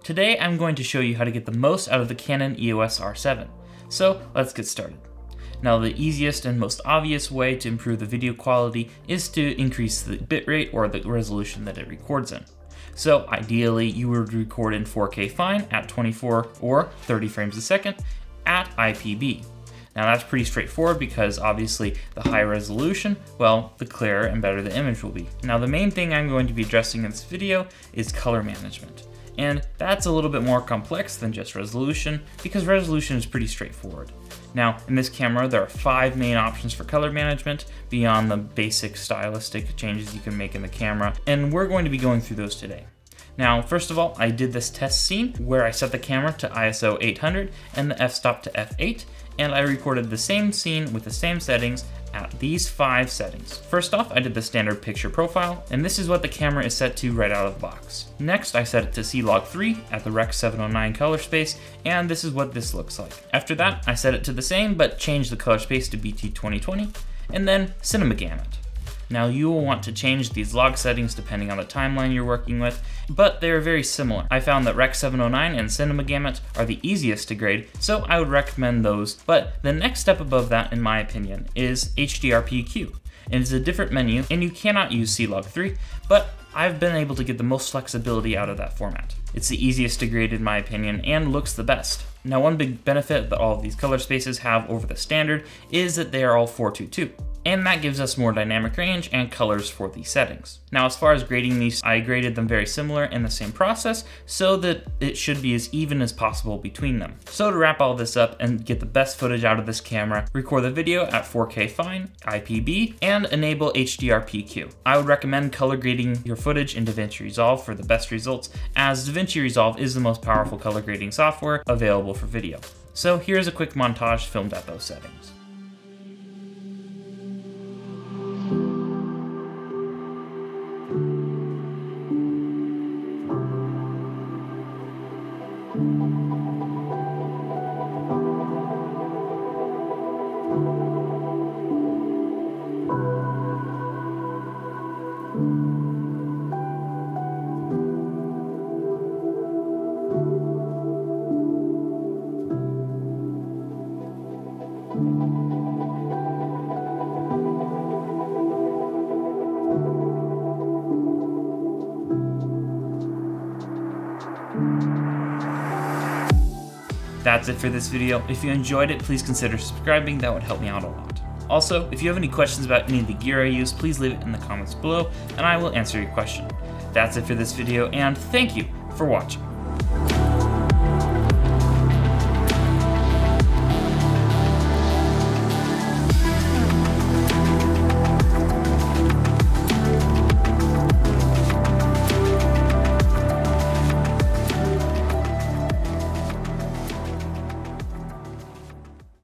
Today I'm going to show you how to get the most out of the Canon EOS R7. So let's get started. Now the easiest and most obvious way to improve the video quality is to increase the bitrate or the resolution that it records in. So ideally you would record in 4K fine at 24 or 30 frames a second at IPB. Now that's pretty straightforward because obviously the higher resolution, well, the clearer and better the image will be. Now the main thing I'm going to be addressing in this video is color management. And that's a little bit more complex than just resolution because resolution is pretty straightforward. Now in this camera there are 5 main options for color management beyond the basic stylistic changes you can make in the camera, and we're going to be going through those today. Now, first of all, I did this test scene where I set the camera to ISO 800 and the f-stop to f8, and I recorded the same scene with the same settings at these 5 settings. First off, I did the standard picture profile, and this is what the camera is set to right out of the box. Next, I set it to C-Log3 at the Rec. 709 color space, and this is what this looks like. After that, I set it to the same, but changed the color space to BT 2020, and then Cinema Gamut. Now you will want to change these log settings depending on the timeline you're working with, but they are very similar. I found that Rec. 709 and Cinema Gamut are the easiest to grade, so I would recommend those. But the next step above that, in my opinion, is HDRPQ. It is a different menu, and you cannot use C-Log3, but I've been able to get the most flexibility out of that format. It's the easiest to grade in my opinion, and looks the best. Now one big benefit that all of these color spaces have over the standard is that they are all 422. And that gives us more dynamic range and colors for these settings. Now as far as grading these, I graded them very similar in the same process so that it should be as even as possible between them. So to wrap all this up and get the best footage out of this camera, record the video at 4K fine, IPB, and enable HDRPQ. I would recommend color grading your footage in DaVinci Resolve for the best results, as DaVinci Resolve is the most powerful color grading software available for video. So here's a quick montage filmed at those settings. That's it for this video. If you enjoyed it, please consider subscribing. That would help me out a lot. Also, if you have any questions about any of the gear I use, please leave it in the comments below and I will answer your question. That's it for this video, and thank you for watching.